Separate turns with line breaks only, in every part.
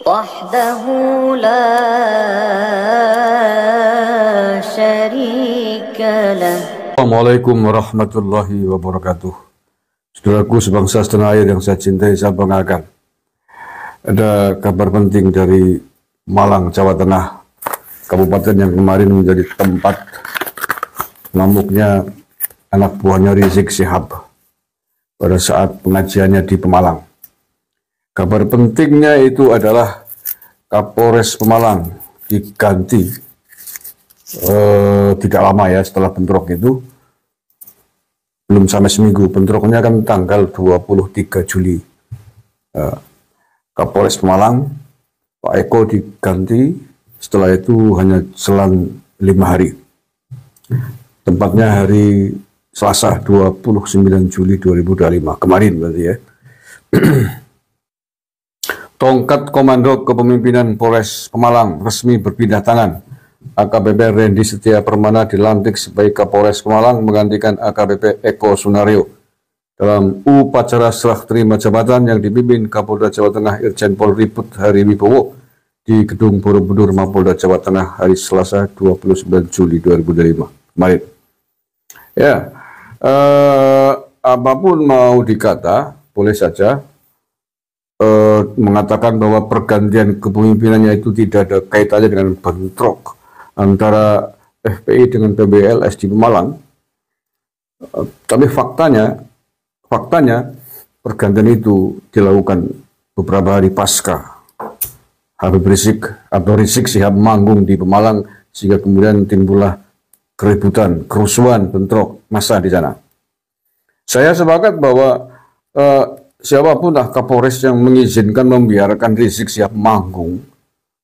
وحده لا شريك له.
Assalamualaikum warahmatullahi wabarakatuh. Saudaraku sebangsa setanah air yang saya cintai, saya banggakan. Ada kabar penting dari Malang, Jawa Tengah, kabupaten yang kemarin menjadi tempat ngamuknya anak buahnya Rizik Syihab pada saat pengajiannya di Pemalang. Kabar pentingnya itu adalah Kapolres Pemalang diganti tidak lama ya setelah bentrok itu, belum sampai seminggu. Bentroknya kan tanggal 23 Juli. Kapolres Pemalang Pak Eko diganti, setelah itu hanya selang 5 hari. Tempatnya hari Selasa 29 Juli 2025 kemarin berarti ya. Tongkat komando kepemimpinan Polres Pemalang resmi berpindah tangan. AKBP Randy Setia Permana dilantik sebagai Kapolres Pemalang menggantikan AKBP Eko Sunario dalam upacara serah terima jabatan yang dipimpin Kapolda Jawa Tengah Irjen Pol Riput Hari Wibowo di Gedung Borobudur Mapolda Jawa Tengah hari Selasa 29 Juli 2025 kemarin. Ya, apapun mau dikata, boleh saja mengatakan bahwa pergantian kepemimpinannya itu tidak ada kaitannya dengan bentrok antara FPI dengan PBLS di Pemalang. Tapi faktanya pergantian itu dilakukan beberapa hari pasca Habib Rizik atau Rizik Syihab manggung di Pemalang, sehingga kemudian timbullah keributan, kerusuhan, bentrok massa di sana. Saya sepakat bahwa siapapun lah Kapolres yang mengizinkan membiarkan Rizik Syihab manggung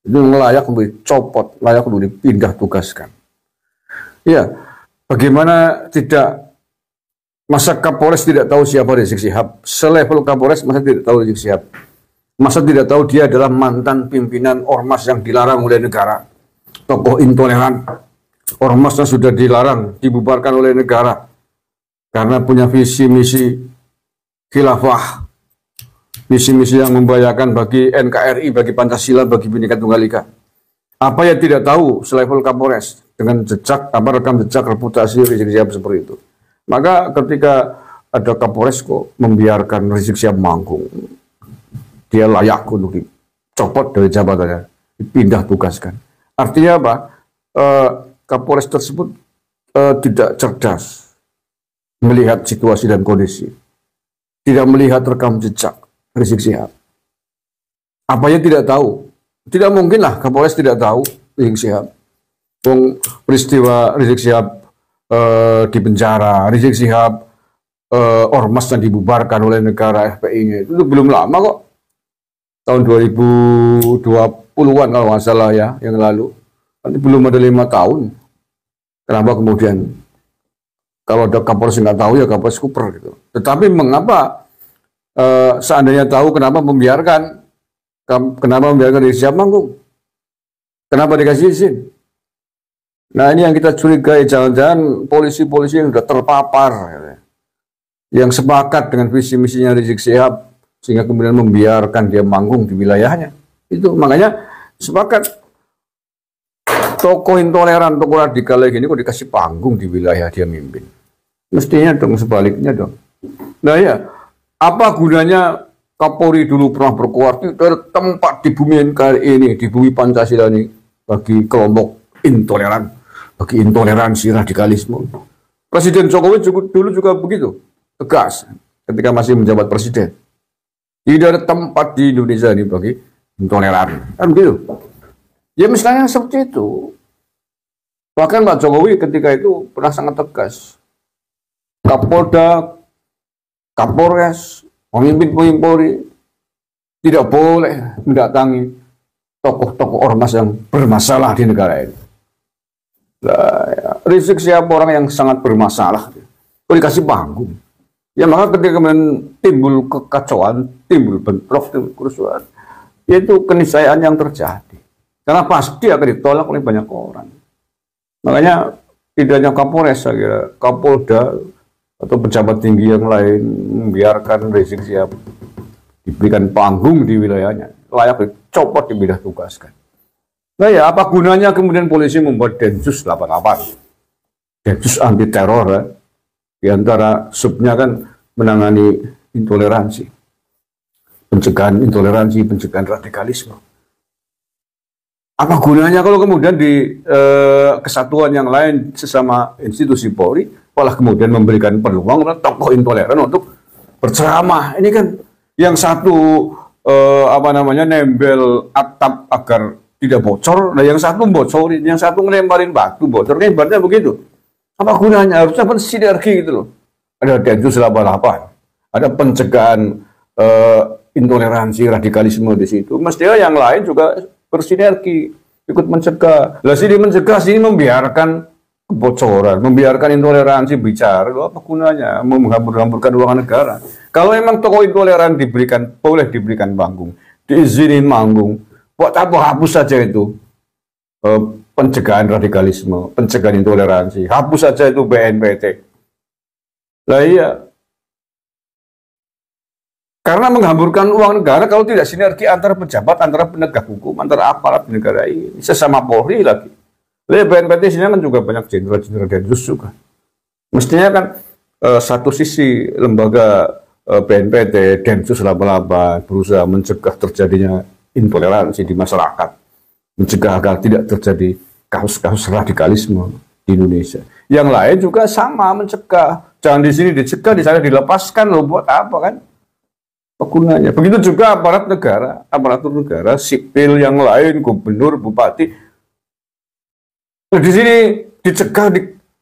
itu layak untuk dicopot, layak untuk dipindah tugaskan. Ya, bagaimana tidak, masa Kapolres tidak tahu siapa Rizik Syihab? Selevel Kapolres masa tidak tahu Rizik Syihab? Masa tidak tahu dia adalah mantan pimpinan ormas yang dilarang oleh negara, tokoh intoleran, ormas yang sudah dilarang, dibubarkan oleh negara karena punya visi misi khilafah, misi-misi yang membahayakan bagi NKRI, bagi Pancasila, bagi Bhinneka Tunggal Ika. Apa yang tidak tahu selevel Kapolres dengan jejak, rekam jejak reputasi Rizik Syihab seperti itu. Maka ketika ada Kapolres kok membiarkan Rizik Syihab manggung, dia layak untuk dicopot dari jabatannya, dipindah tugaskan. Artinya apa? Kapolres tersebut tidak cerdas melihat situasi dan kondisi, tidak melihat rekam jejak Rizik Syihab. Apanya tidak tahu? Tidak mungkin lah Kapolres tidak tahu Rizik Syihab. Peristiwa Rizik Syihab di penjara, Rizik Syihab ormas yang dibubarkan oleh negara FPI-nya itu belum lama kok. Tahun 2020-an kalau nggak salah ya, yang lalu. Nanti belum ada 5 tahun. Kenapa kemudian kalau ada Kapolres yang nggak tahu ya Kapolres Kuper gitu. Tetapi mengapa seandainya tahu, kenapa membiarkan Rizik Syihab manggung? Kenapa dikasih izin? Nah, ini yang kita curigai, jangan-jangan polisi-polisi yang sudah terpapar, yang sepakat dengan visi misinya Rizik Syihab, sehingga kemudian membiarkan dia manggung di wilayahnya. Itu makanya sepakat tokoh intoleran, tokoh radikal lagi ini kok dikasih panggung di wilayah dia mimpin. Mestinya dong sebaliknya dong. Nah ya, apa gunanya Kapolri dulu pernah berkuarti dari tempat di bumi NKRI ini, di bumi Pancasila ini, bagi kelompok intoleran, bagi intoleransi radikalisme. Presiden Jokowi dulu juga begitu, tegas ketika masih menjabat presiden. Tidak ada tempat di Indonesia ini bagi intoleran, kan begitu. Ya misalnya seperti itu. Bahkan Pak Jokowi ketika itu pernah sangat tegas. Kapolda, Kapolres, pemimpin Polri tidak boleh mendatangi tokoh-tokoh ormas yang bermasalah di negara ini. Nah, ya, Rizik Syihab orang yang sangat bermasalah, kok dikasih panggung. Ya maka ketika kemudian timbul kekacauan, timbul bentrok, timbul kerusuhan, yaitu keniscayaan yang terjadi. Karena pasti akan ditolak oleh banyak orang. Makanya tidak hanya Kapolres, saya kira Kapolda atau pejabat tinggi yang lain membiarkan Rizik Syihab diberikan panggung di wilayahnya. layak dicopot, dipindah tugaskan. Nah ya, apa gunanya kemudian polisi membuat Densus 88, Densus anti teror ya? Di antara subnya kan menangani intoleransi, pencegahan intoleransi, pencegahan radikalisme. Apa gunanya kalau kemudian di kesatuan yang lain sesama institusi Polri malah kemudian memberikan peluang kepada tokoh intoleran untuk berceramah? Ini kan yang satu nembel atap agar tidak bocor, nah yang satu bocorin, yang satu ngelemparin batu bocor, kan ibaratnya begitu. Apa gunanya? Harusnya bersinergi gitu loh. Ada Densus 88, ada pencegahan intoleransi, radikalisme di situ. Mestinya yang lain juga bersinergi, ikut mencegah. Lah sini mencegah, sini membiarkan kebocoran, membiarkan intoleransi bicara. Loh, apa gunanya? Menghambur-hamburkan uang negara. Kalau memang tokoh intoleran boleh diberikan panggung, diizinin manggung, buat apa hapus saja itu pencegahan radikalisme, pencegahan intoleransi, hapus saja itu BNPT. Lah iya, karena menghamburkan uang negara kalau tidak sinergi antara pejabat, antara penegak hukum, antara aparat negara ini, sesama Polri lagi. Lah BNPT sini kan juga banyak jenderal-jenderal Densus juga. Mestinya kan satu sisi lembaga BNPT, Densus 88 berusaha mencegah terjadinya intoleransi di masyarakat, mencegah agar tidak terjadi kasus-kasus radikalisme di Indonesia. Yang lain juga sama mencegah. Jangan di sini dicegah, di sana dilepaskan loh, buat apa kan? Gunanya. Begitu juga aparat negara, aparatur negara, sipil yang lain, gubernur, bupati. Di sini dicegah,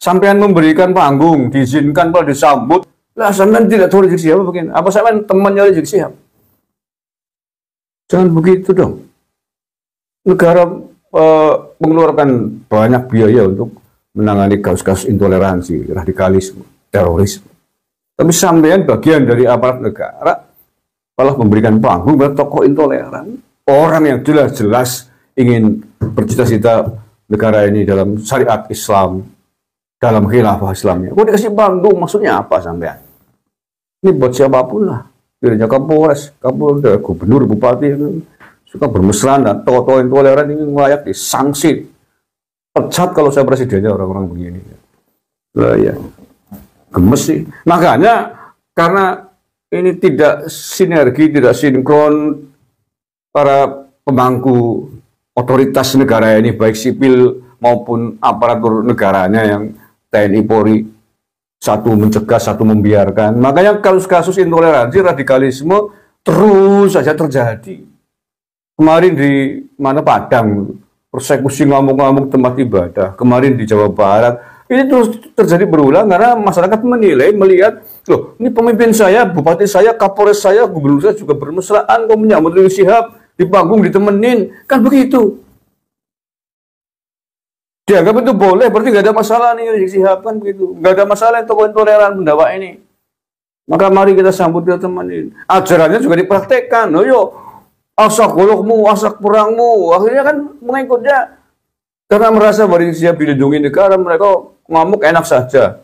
sampean memberikan panggung, diizinkan kalau disambut. Lah sampean tidak tahu Rizik Syihab begini. Apa sampean temannya Rizik Syihab? Jangan begitu dong. Negara mengeluarkan banyak biaya untuk menangani kasus-kasus intoleransi, radikalisme, terorisme. Tapi sampean bagian dari aparat negara malah memberikan panggung kepada tokoh intoleran, orang yang jelas-jelas ingin bercita-cita negara ini dalam syariat Islam, dalam khilafah Islamnya. Kok dikasih panggung, maksudnya apa sampean? Ini buat siapapun lah. Dirinya Kapolres, Kapolda, Gubernur, Bupati yang suka bermesraan dan tokoh-tokoh intoleran ini layak disanksi. Pecat kalau saya presidennya orang-orang begini. Lah ya, gemes sih. Makanya karena ini tidak sinergi, tidak sinkron para pemangku otoritas negara ini, baik sipil maupun aparatur negaranya yang TNI Polri, satu mencegah, satu membiarkan. Makanya kasus-kasus intoleransi, radikalisme terus saja terjadi. Kemarin di mana Padang, persekusi ngamuk-ngamuk tempat ibadah. Kemarin di Jawa Barat, ini terus terjadi berulang karena masyarakat menilai, melihat, loh ini pemimpin saya, bupati saya, kapolres saya, gubernur saya juga bermesraan, kok menyambut Rizik Syihab, di panggung ditemenin, kan begitu. Dianggap itu boleh, berarti nggak ada masalah nih Rizik Syihab, kan begitu. Nggak ada masalah tokoh intoleran pendakwa ini. Maka mari kita sambut, kita temenin. Ajarannya juga dipraktekkan. Oh yo, asak golokmu, asak perangmu. Akhirnya kan mengikutnya karena merasa bahwa Rizik Syihab dilindungi negara, mereka ngamuk enak saja.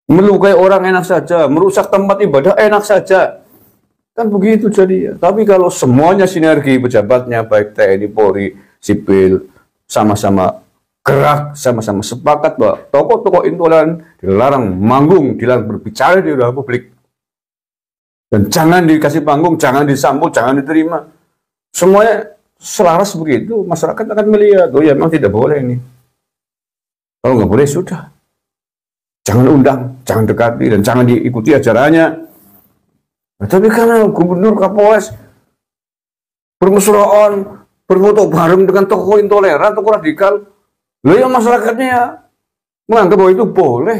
Melukai orang enak saja, merusak tempat ibadah enak saja. Kan begitu jadi ya. Tapi kalau semuanya sinergi pejabatnya, baik TNI, Polri, sipil, sama-sama gerak, sama-sama sepakat bahwa tokoh-tokoh intoleran dilarang manggung, dilarang berbicara di ruang publik. Dan jangan dikasih panggung, jangan disambut, jangan diterima. Semuanya selaras begitu, masyarakat akan melihat, oh ya memang tidak boleh ini. Kalau nggak boleh, sudah. Jangan undang, jangan dekati, dan jangan diikuti ajarannya. Nah, tapi karena gubernur, Kapolres bermusyawarah, berfoto bareng dengan tokoh intoleran, tokoh radikal, loh ya masyarakatnya menganggap bahwa itu boleh,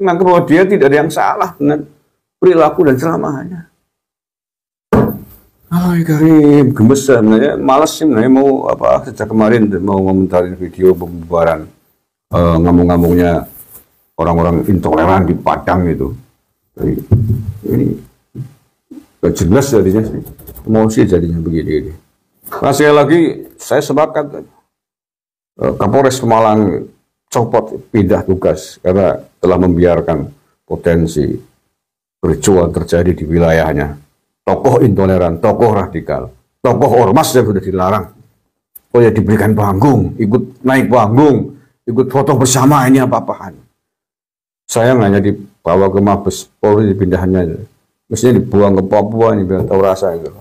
menganggap bahwa dia tidak ada yang salah dengan perilaku dan ceramahnya. Karim, gemes sebenarnya, malas sih sebenarnya mau apa sejak kemarin mau komentarin video pembubaran ngamung-ngamungnya orang-orang intoleran di Padang itu. Jadi, ini gak jelas jadinya sih, emosi jadinya begini. Nah, sekali lagi saya sepakat Kapolres Pemalang copot, pindah tugas karena telah membiarkan potensi kericuan terjadi di wilayahnya. Tokoh intoleran, tokoh radikal tokoh ormas yang sudah dilarang. Oh ya diberikan panggung, ikut naik panggung, ikut foto bersama, ini apa-apaan. Sayang hanya dibawa ke Mabes Polri, dipindahannya. Mestinya dibuang ke Papua, ini biar tahu rasa itu.